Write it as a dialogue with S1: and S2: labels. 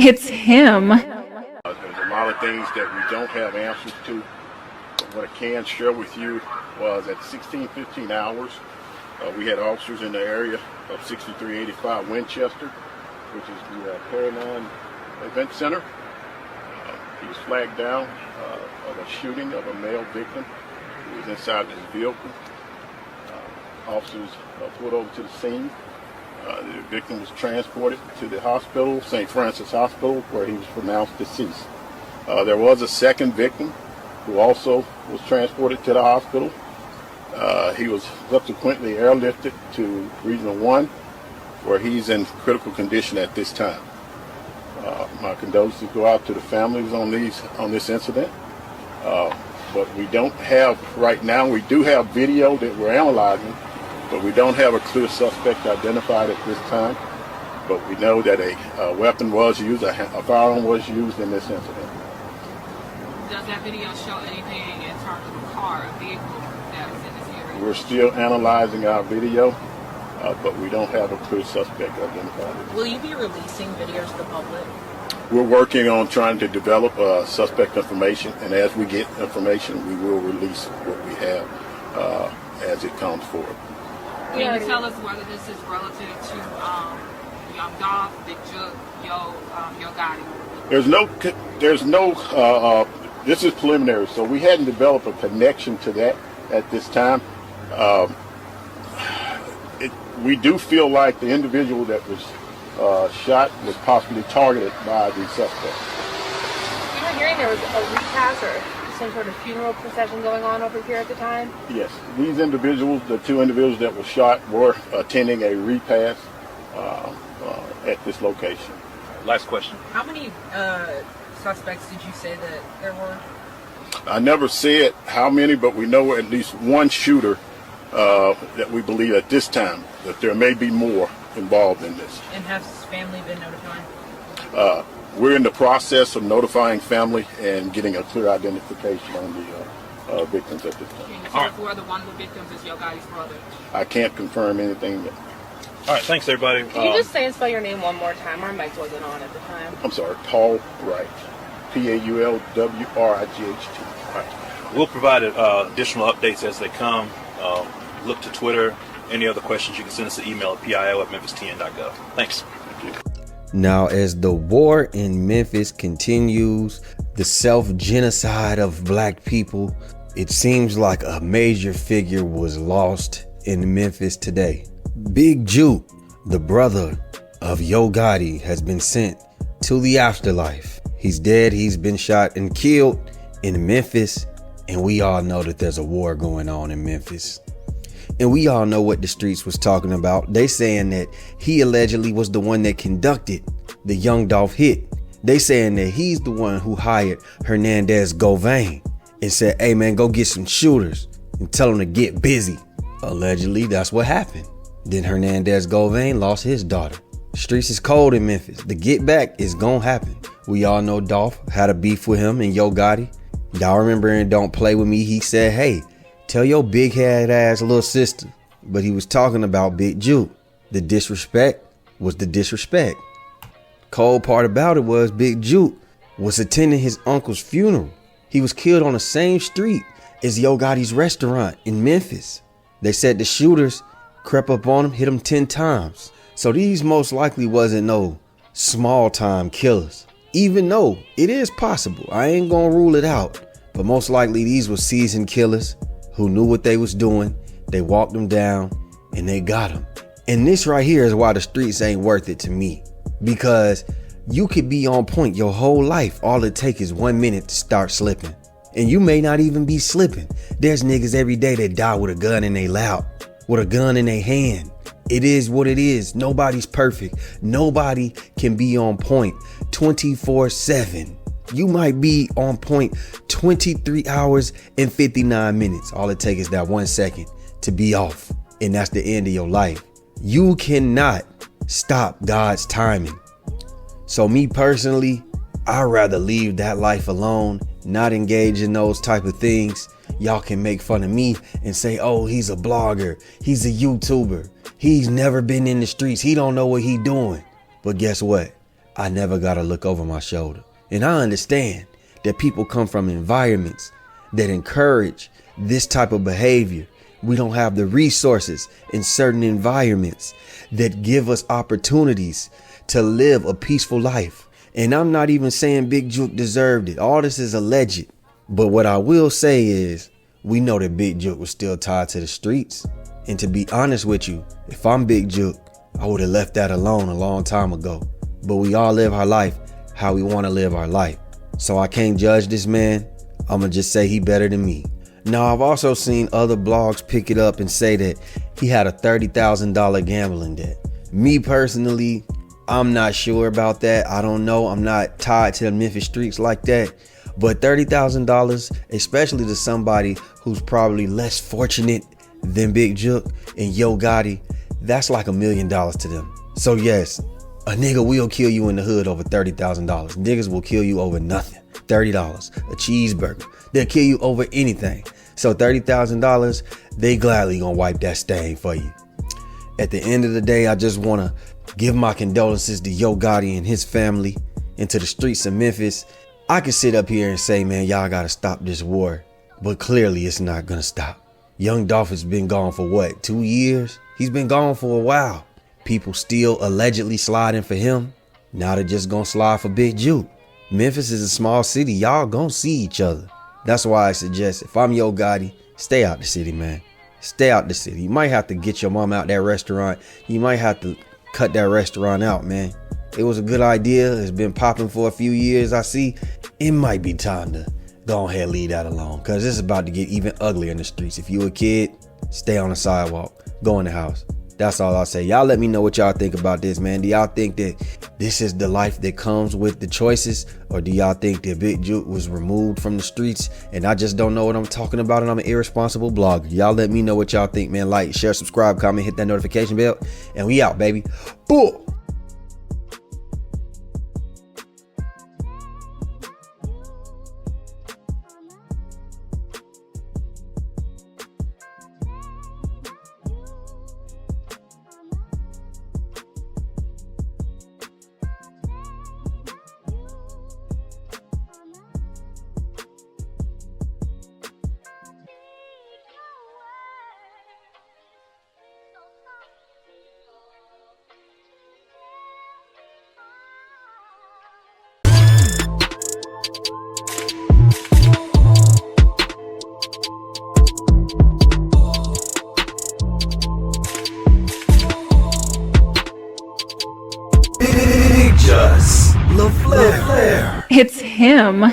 S1: it's him.
S2: There's a lot of things that we don't have answers to. But what I can share with you was at 16:15 hours, we had officers in the area of 6385 Winchester, which is the Caroline Event Center. He was flagged down of a shooting of a male victim who was inside his vehicle. Officers pulled over to the scene. The victim was transported to the hospital, St. Francis Hospital, where he was pronounced deceased. There was a second victim who also was transported to the hospital. He was subsequently airlifted to Regional 1, where he's in critical condition at this time. My condolences go out to the families on this incident. But we don't have, right now, we do have video that we're analyzing, but we don't have a clear suspect identified at this time. But we know that a weapon was used, a firearm was used in this incident.
S3: Does that video show anything in terms of a car, a vehicle that was in this area?
S2: We're still analyzing our video, but we don't have a clear suspect identified.
S4: Will you be releasing videos to the public?
S2: We're working on trying to develop suspect information, and as we get information, we will release what we have as it comes forward.
S3: Can you tell us whether this is relative to Young Dolph, Big Jook, Yo Gotti?
S2: There's no. This is preliminary, so we hadn't developed a connection to that at this time. We do feel like the individual that was shot was possibly targeted by the suspect.
S5: You were hearing there was a repast or some sort of funeral procession going on over here at the time?
S2: Yes, these individuals, the two individuals that were shot, were attending a repast at this location.
S6: Last question.
S4: How many suspects did you say that there were?
S2: I never said how many, but we know at least one shooter that we believe at this time that there may be more involved in this.
S4: And has family been notified?
S2: We're in the process of notifying family and getting a clear identification on the victims at this time.
S3: Can you tell us whether one of the victims is Yo Gotti's brother?
S2: I can't confirm anything yet.
S6: All right, thanks everybody.
S5: Can you just say and spell your name one more time? Our mic wasn't on at the time.
S2: I'm sorry, Paul Wright. Paulwright.
S6: All right. We'll provide additional updates as they come. Look to Twitter. Any other questions, you can send us an email at pio@memphistn.gov. Thanks.
S2: Thank you.
S7: Now, as the war in Memphis continues, the self-genocide of black people, it seems like a major figure was lost in Memphis today. Big Jook, the brother of Yo Gotti, has been sent to the afterlife. He's dead. He's been shot and killed in Memphis. And we all know that there's a war going on in Memphis. And we all know what the streets was talking about. They saying that he allegedly was the one that conducted the Young Dolph hit. They saying that he's the one who hired Hernandez Govain and said, hey man, go get some shooters and tell them to get busy. Allegedly, that's what happened. Then Hernandez Govain lost his daughter. The streets is cold in Memphis. The get back is gonna happen. We all know Dolph had a beef with him and Yo Gotti. Y'all remember in Don't Play With Me, he said, hey, tell your big head ass little sister. But he was talking about Big Jook. The disrespect was the disrespect. Cold part about it was Big Jook was attending his uncle's funeral. He was killed on the same street as Yo Gotti's restaurant in Memphis. They said the shooters crept up on him, hit him 10 times. So these most likely wasn't no small time killers. Even though it is possible, I ain't gonna rule it out. But most likely these were seasoned killers who knew what they was doing. They walked them down and they got them. And this right here is why the streets ain't worth it to me. Because you could be on point your whole life. All it takes is 1 minute to start slipping. And you may not even be slipping. There's niggas every day that die with a gun in their lap, with a gun in their hand. It is what it is. Nobody's perfect. Nobody can be on point 24/7. You might be on point 23 hours and 59 minutes. All it takes is that 1 second to be off. And that's the end of your life. You cannot stop God's timing. So me personally, I'd rather leave that life alone, not engage in those type of things. Y'all can make fun of me and say, oh, he's a blogger. He's a YouTuber. He's never been in the streets. He don't know what he doing. But guess what? I never got to look over my shoulder. And I understand that people come from environments that encourage this type of behavior. We don't have the resources in certain environments that give us opportunities to live a peaceful life. And I'm not even saying Big Jook deserved it. All this is alleged. But what I will say is, we know that Big Jook was still tied to the streets. And to be honest with you, if I'm Big Jook, I would have left that alone a long time ago. But we all live our life how we want to live our life. So I can't judge this man. I'ma just say he better than me. Now, I've also seen other blogs pick it up and say that he had a $30,000 gambling debt. Me personally, I'm not sure about that. I don't know. I'm not tied to the Memphis streets like that. But $30,000, especially to somebody who's probably less fortunate than Big Jook and Yo Gotti, that's like $1 million to them. So yes, a nigga will kill you in the hood over $30,000. Niggas will kill you over nothing. $30, a cheeseburger. They'll kill you over anything. So $30,000, they gladly gonna wipe that stain for you. At the end of the day, I just wanna give my condolences to Yo Gotti and his family and to the streets of Memphis. I can sit up here and say, man, y'all gotta stop this war, but clearly it's not gonna stop. Young Dolph has been gone for what, 2 years? He's been gone for a while. People still allegedly sliding for him. Now they're just gonna slide for Big Jook. Memphis is a small city. Y'all gonna see each other. That's why I suggest, if I'm Yo Gotti, stay out the city, man. Stay out the city. You might have to get your mom out that restaurant. You might have to cut that restaurant out, man. It was a good idea. It's been popping for a few years. I see it might be time to go ahead and leave that alone, because it's about to get even uglier in the streets. If you a kid, stay on the sidewalk. Go in the house. That's all I'll say. Y'all let me know what y'all think about this, man. Do y'all think that this is the life that comes with the choices? Or do y'all think that Big Jook was removed from the streets and I just don't know what I'm talking about and I'm an irresponsible blogger? Y'all let me know what y'all think, man. Like, share, subscribe, comment, hit that notification bell. And we out, baby. Boom!
S1: It's him.